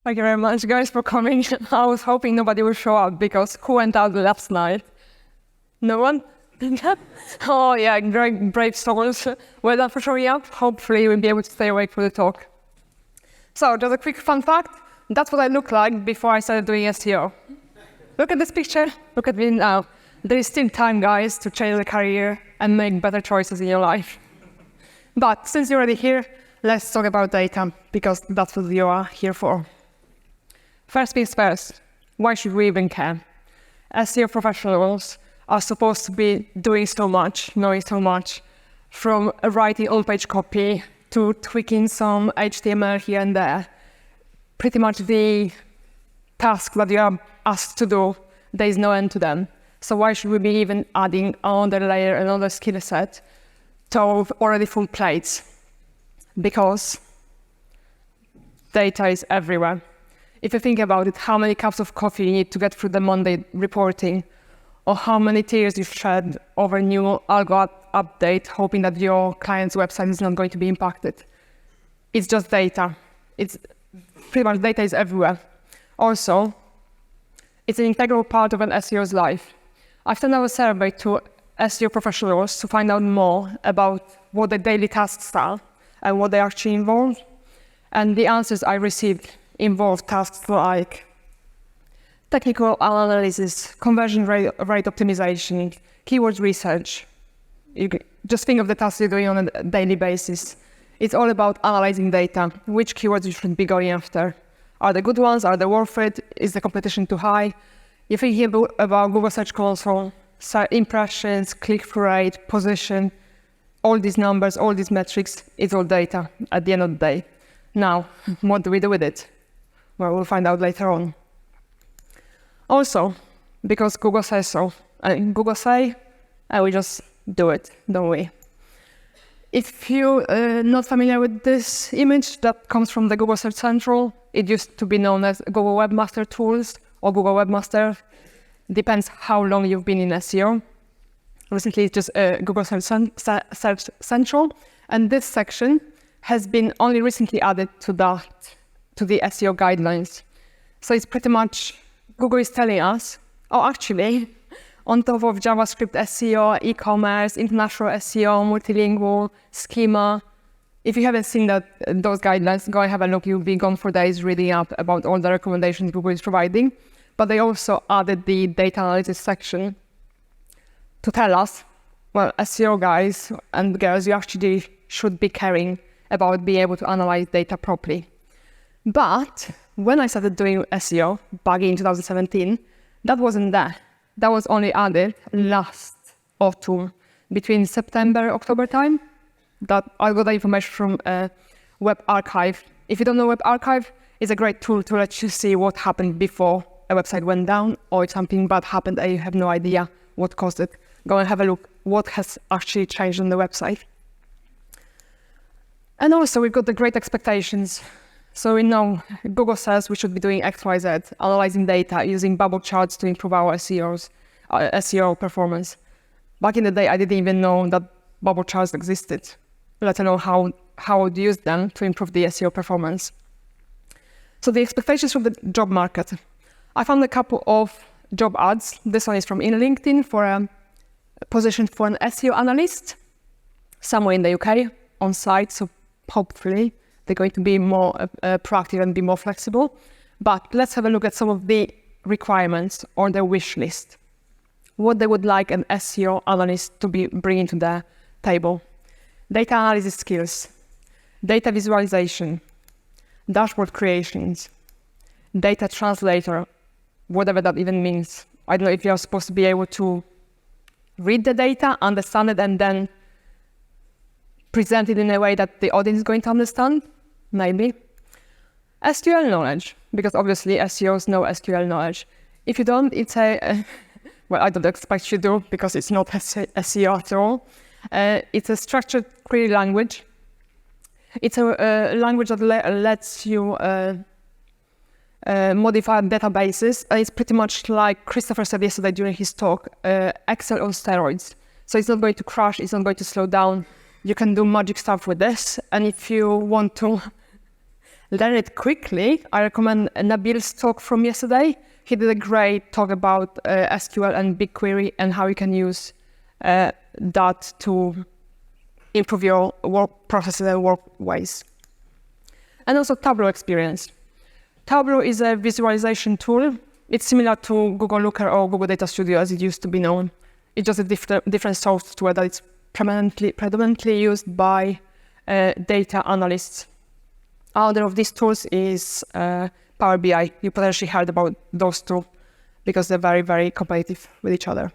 Thank you very much, guys, for coming. I was hoping nobody would show up because who went out last night? No one? Oh yeah, great, brave souls. Well done for showing up. Hopefully we'll be able to stay awake for the talk. So just a quick fun fact. That's what I looked like before I started doing SEO. Look at this picture. Look at me now. There is still time, guys, to change the career and make better choices in your life. But since you're already here, let's talk about data, because that's what you are here for. First things first, why should we even care? SEO professionals are supposed to be doing so much, knowing so much, from writing on-page copy to tweaking some HTML here and there. Pretty much the task that you are asked to do, there is no end to them. So why should we be even adding another layer, another skill set to already full plates? Because data is everywhere. If you think about it, how many cups of coffee you need to get through the Monday reporting, or how many tears you've shed over a new algo update, hoping that your client's website is not going to be impacted. It's just data. It's pretty much data is everywhere. Also, it's an integral part of an SEO's life. I've done a survey to SEO professionals to find out more about what their daily tasks are and what they actually involve. And the answers I received involve tasks like technical analysis, conversion rate optimization, keywords research. You just think of the tasks you're doing on a daily basis. It's all about analyzing data, which keywords you should be going after. Are they good ones? Are they worth it? Is the competition too high? You're thinking about Google Search Console, impressions, click-through rate, position, all these numbers, all these metrics, it's all data at the end of the day. Now, what do we do with it? Well, we'll find out later on. Also, because Google says so, Google say, and we just do it, don't we? If you're not familiar with this image that comes from the Google Search Central, it used to be known as Google Webmaster Tools or Google Webmaster. Depends how long you've been in SEO. Recently, it's just Google Search Central, and this section has been only recently added to the SEO guidelines. So it's pretty much Google is telling us, oh, actually, on top of JavaScript SEO, e-commerce, international SEO, multilingual, schema, if you haven't seen those guidelines, go and have a look. You'll be gone for days reading up about all the recommendations Google is providing. But they also added the data analysis section to tell us, well, SEO guys and girls, you actually should be caring about being able to analyze data properly. But when I started doing SEO back in 2017, that wasn't there. That was only added last autumn, between September, October time. That I got the information from Web Archive. If you don't know Web Archive, it's a great tool to let you see what happened before a website went down, or if something bad happened and you have no idea what caused it. Go and have a look what has actually changed on the website. And also we've got the great expectations. So we know Google says we should be doing X, Y, Z, analyzing data, using bubble charts to improve our SEO performance. Back in the day, I didn't even know that bubble charts existed, let alone how I would use them to improve the SEO performance. So the expectations from the job market. I found a couple of job ads. This one is from LinkedIn for a position for an SEO analyst, somewhere in the UK, on site, so hopefully they're going to be more proactive and be more flexible. But let's have a look at some of the requirements or their wish list. What they would like an SEO analyst to be bringing to the table. Data analysis skills, data visualization, dashboard creations, data translator, whatever that even means. I don't know if you're supposed to be able to read the data, understand it, and then present it in a way that the audience is going to understand, maybe. SQL knowledge, because obviously SEOs know SQL knowledge. If you don't, it's well, I don't expect you to, because it's not SEO after all. It's a structured query language. It's a language that lets you modify databases. It's pretty much like Christopher said yesterday during his talk, Excel on steroids. So it's not going to crash, it's not going to slow down. You can do magic stuff with this. And if you want to learn it quickly, I recommend Nabil's talk from yesterday. He did a great talk about SQL and BigQuery and how you can use that to improve your work processes and work ways. And also Tableau experience. Tableau is a visualization tool. It's similar to Google Looker or Google Data Studio as it used to be known. It's just a different software that it's predominantly used by data analysts. Other of these tools is Power BI. You potentially heard about those two because they're very, very competitive with each other.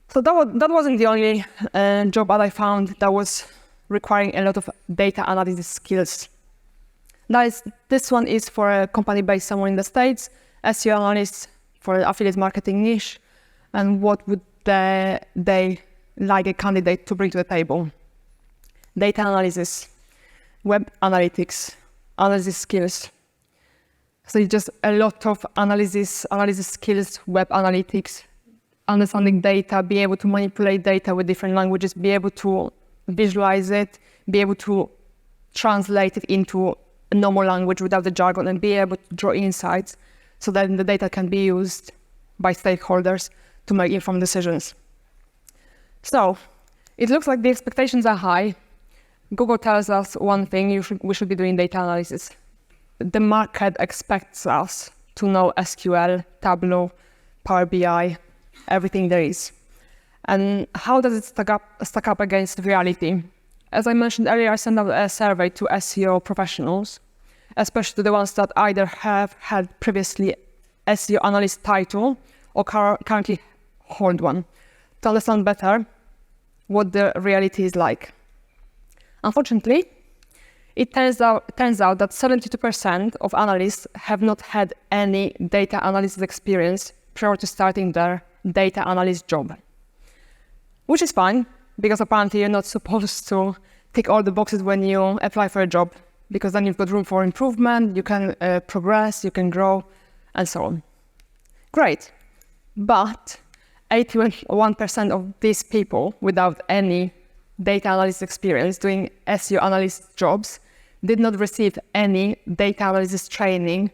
So that wasn't the only job that I found that was requiring a lot of data analysis skills. This one is for a company based somewhere in the States, SEO Analyst for affiliate marketing niche, and what would they like a candidate to bring to the table? Data analysis, web analytics, analysis skills. So it's just a lot of analysis skills, web analytics, understanding data, be able to manipulate data with different languages, be able to visualize it, be able to translate it into a normal language without the jargon, and be able to draw insights so that the data can be used by stakeholders to make informed decisions. So it looks like the expectations are high. Google tells us one thing, we should be doing data analysis. The market expects us to know SQL, Tableau, Power BI, everything there is. And how does it stack up against reality? As I mentioned earlier, I sent out a survey to SEO professionals, especially the ones that either have had previously SEO Analyst title or currently hold one, to understand better what the reality is like. Unfortunately, it turns out that 72% of analysts have not had any data analysis experience prior to starting their data analyst job. Which is fine, because apparently you're not supposed to tick all the boxes when you apply for a job, because then you've got room for improvement, you can progress, you can grow, and so on. Great. But 81% of these people without any data analysis experience doing SEO analyst jobs did not receive any data analysis training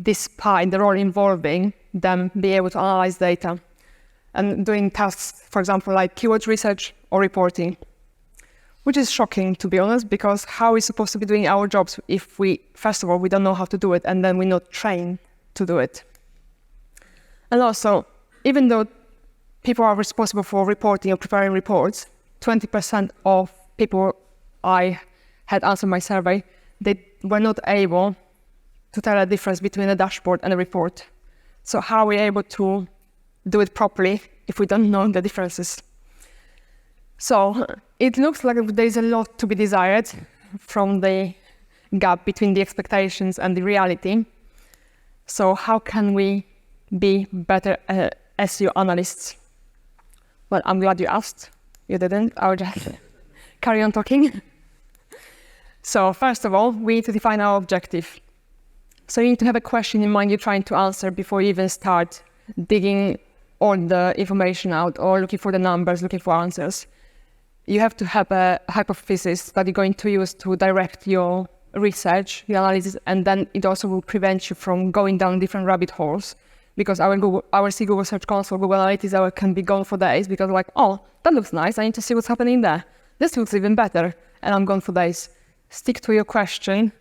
despite the role involving them being able to analyze data and doing tasks, for example, like keyword research or reporting, which is shocking, to be honest, because how are we supposed to be doing our jobs if first of all, we don't know how to do it, and then we're not trained to do it. And also, even though people are responsible for reporting or preparing reports, 20% of people I had answered my survey, they were not able to tell a difference between a dashboard and a report. So how are we able to do it properly if we don't know the differences? So it looks like there's a lot to be desired from the gap between the expectations and the reality. So how can we be better SEO analysts? Well, I'm glad you asked. You didn't. I'll just carry on talking. So first of all, we need to define our objective. So you need to have a question in mind you're trying to answer before you even start digging all the information out or looking for the numbers, looking for answers. You have to have a hypothesis that you're going to use to direct your research, your analysis, and then it also will prevent you from going down different rabbit holes, because our Google Search Console, Google Analytics can be gone for days because like, oh, that looks nice, I need to see what's happening there. This looks even better, and I'm gone for days. Stick to your question,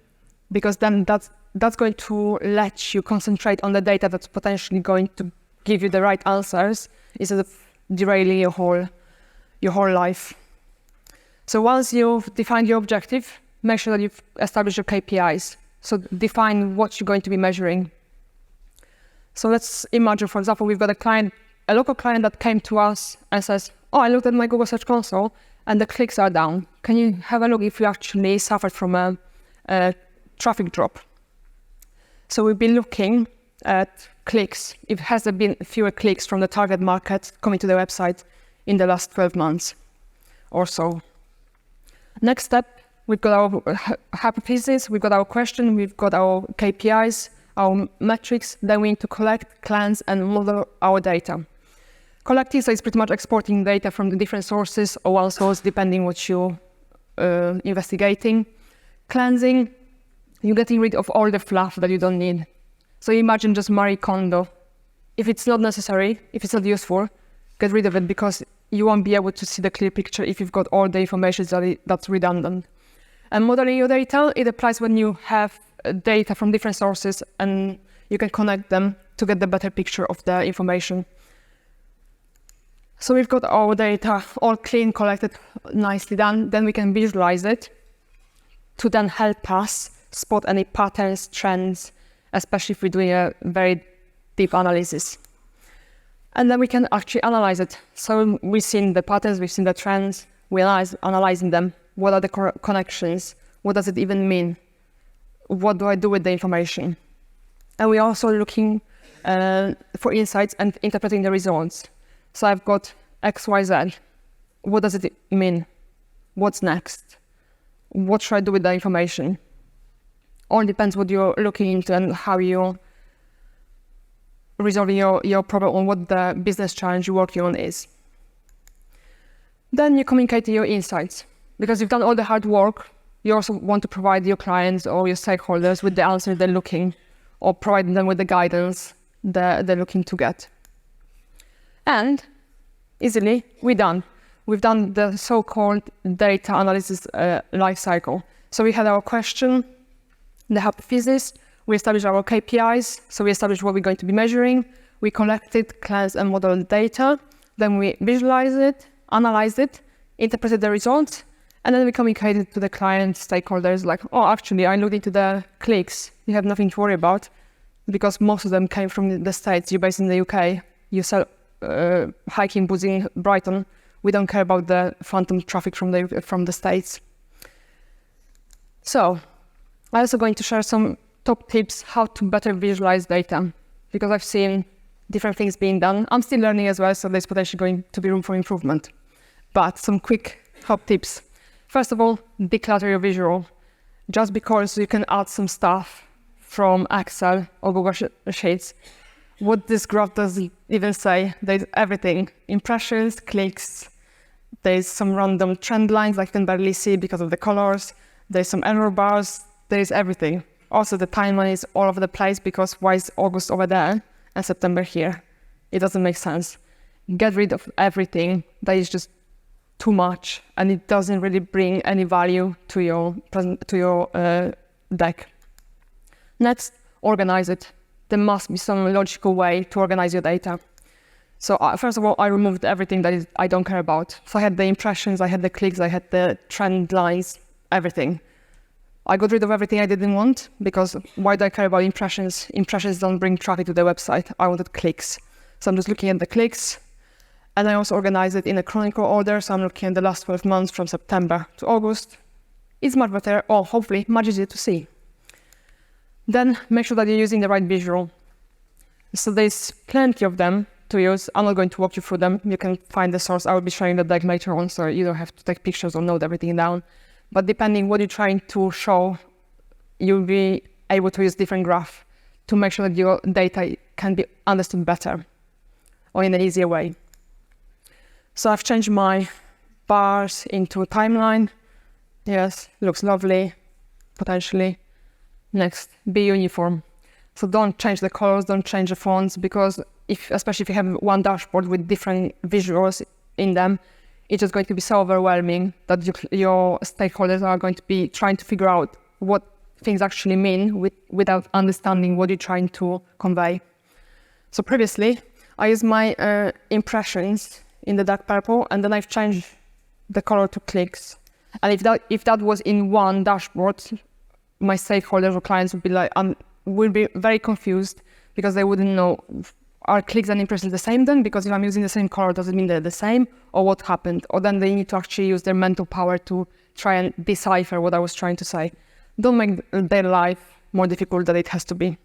because then that's going to let you concentrate on the data that's potentially going to give you the right answers instead of derailing your whole life. So once you've defined your objective, make sure that you've established your KPIs. So define what you're going to be measuring. So let's imagine, for example, we've got a local client that came to us and says, oh, I looked at my Google Search Console and the clicks are down. Can you have a look if you actually suffered from a traffic drop? So we'll be looking at clicks. If has there been fewer clicks from the target market coming to the website in the last 12 months or so. Next step, we've got our hypothesis, we've got our question, we've got our KPIs, our metrics. Then we need to collect, cleanse, and model our data. Collecting, so it's pretty much exporting data from the different sources or one source, depending what you're investigating. Cleansing, You're getting rid of all the fluff that you don't need. So imagine just Marie Kondo. If it's not necessary, if it's not useful, get rid of it, because you won't be able to see the clear picture if you've got all the information that's redundant. And modeling your data, it applies when you have data from different sources and you can connect them to get the better picture of the information. So we've got our data all clean, collected, nicely done. Then we can visualize it to then help us spot any patterns, trends, especially if we're doing a very deep analysis. And then we can actually analyze it. So we've seen the patterns, we've seen the trends, we're analyzing them. What are the connections? What does it even mean? What do I do with the information? And we're also looking for insights and interpreting the results. So I've got X, Y, Z. What does it mean? What's next? What should I do with the information? All depends what you're looking into and how you're resolving your problem on what the business challenge you're working on is. Then you communicate your insights. Because you've done all the hard work, you also want to provide your clients or your stakeholders with the answer they're looking, or provide them with the guidance they're looking to get. And easily, we're done. We've done the so-called data analysis life cycle. So we had our question, the hypothesis, we established our KPIs, so we established what we're going to be measuring, we collected, cleansed, and modeled the data, then we visualized it, analyzed it, interpreted the results, and then we communicated to the client stakeholders like, oh, actually, I looked into the clicks. You have nothing to worry about, because most of them came from the States. You're based in the UK. You sell hiking boots in Brighton. We don't care about the phantom traffic from the States. So I'm also going to share some top tips how to better visualize data, because I've seen different things being done. I'm still learning as well, so there's potentially going to be room for improvement. But some quick top tips. First of all, declutter your visual. Just because you can add some stuff from Excel or Google Sheets, what this graph doesn't even say, there's everything. Impressions, clicks, there's some random trend lines I can barely see because of the colors, there's some error bars, there's everything. Also, the timeline is all over the place, because why is August over there and September here? It doesn't make sense. Get rid of everything that is just too much, and it doesn't really bring any value to your deck. Next, organize it. There must be some logical way to organize your data. So first of all, I removed everything that I don't care about. So I had the impressions, I had the clicks, I had the trend lines, everything. I got rid of everything I didn't want, because why do I care about impressions? Impressions don't bring traffic to the website. I wanted clicks. So I'm just looking at the clicks. And I also organize it in a chronicle order, so I'm looking at the last 12 months from September to August. It's much better, or hopefully much easier to see. Then make sure that you're using the right visual. So there's plenty of them to use. I'm not going to walk you through them. You can find the source. I will be sharing the deck later on, so you don't have to take pictures or note everything down. But depending what you're trying to show, you'll be able to use different graph to make sure that your data can be understood better or in an easier way. So I've changed my bars into a timeline. Yes, looks lovely, potentially. Next, be uniform. So don't change the colors, don't change the fonts, because especially if you have one dashboard with different visuals in them, it's just going to be so overwhelming that your stakeholders are going to be trying to figure out what things actually mean without understanding what you're trying to convey. So previously, I used my impressions in the dark purple, and then I've changed the color to clicks. And if that was in one dashboard, my stakeholders or clients would be very confused, because they wouldn't know, are clicks and impressions the same then? Because if I'm using the same color, does it mean they're the same? Or what happened? Or then they need to actually use their mental power to try and decipher what I was trying to say. Don't make their life more difficult than it has to be.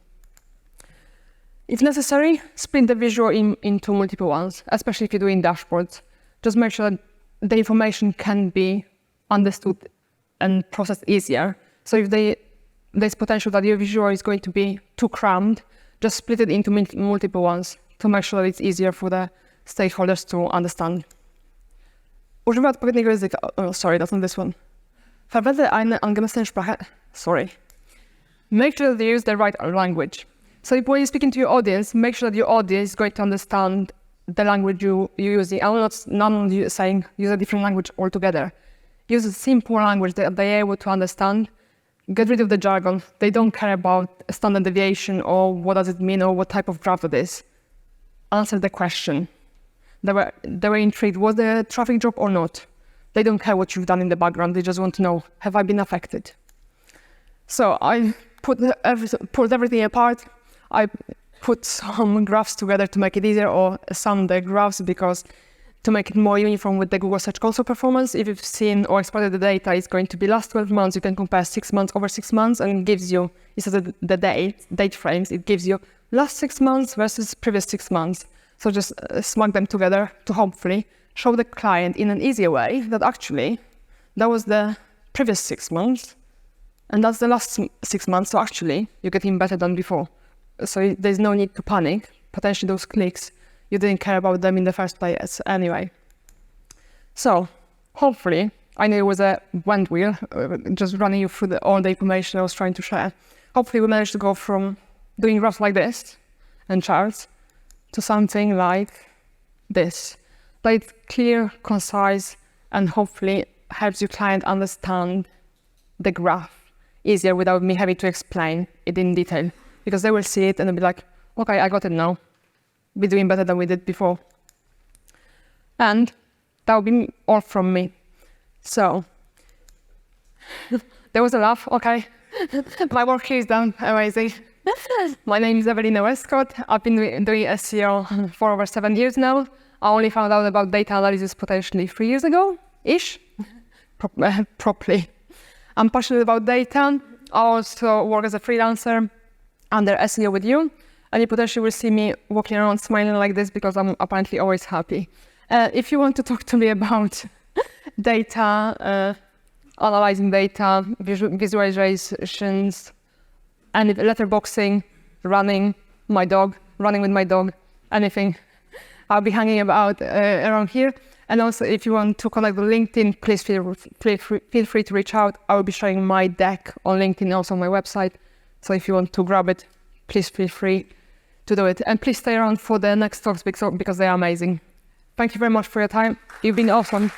If necessary, split the visual into multiple ones, especially if you're doing dashboards. Just make sure that the information can be understood and processed easier. So if there's potential that your visual is going to be too crammed, just split it into multiple ones to make sure that it's easier for the stakeholders to understand. Używa odpowiedniego języka. Oh, sorry, that's not this one. Verwende eine angemessene Sprache. Sorry. make sure that you use the right language. So when you're speaking to your audience, make sure that your audience is going to understand the language you're using. I'm not saying use a different language altogether. Use a simple language that they're able to understand. Get rid of the jargon. They don't care about standard deviation or what does it mean or what type of graph it is. Answer the question. They were intrigued, was there a traffic drop or not? They don't care what you've done in the background. They just want to know, have I been affected? So I pulled everything apart. I put some graphs together to make it easier, or some the graphs because to make it more uniform with the Google Search Console performance. If you've seen or exported the data, it's going to be last 12 months. You can compare 6 months over 6 months, and it gives you, instead of the date frames, it gives you last 6 months versus previous 6 months. So just smug them together to hopefully show the client in an easier way that actually that was the previous 6 months and that's the last 6 months. So actually you're getting better than before. So there's no need to panic. Potentially those clicks, you didn't care about them in the first place anyway. So hopefully, I know it was a wand wheel, just running you through all the information I was trying to share. Hopefully we managed to go from doing graphs like this and charts to something like this. Like clear, concise, and hopefully helps your client understand the graph easier without me having to explain it in detail. Because they will see it and they'll be like, okay, I got it now. We're doing better than we did before. And that will be all from me. So, there was a laugh, okay. My work here is done, amazing. My name is Ewelina Westcott. I've been doing SEO for over 7 years now. I only found out about data analysis potentially 3 years ago-ish, properly. I'm passionate about data. I also work as a freelancer under SEO with you. And you potentially will see me walking around smiling like this because I'm apparently always happy. If you want to talk to me about data, analyzing data, visualizations, and letterboxing, running with my dog, anything, I'll be hanging about around here. And also, if you want to connect with LinkedIn, please feel free to reach out. I will be sharing my deck on LinkedIn, also on my website. So if you want to grab it, please feel free to do it. And please stay around for the next talks because they are amazing. Thank you very much for your time. You've been awesome.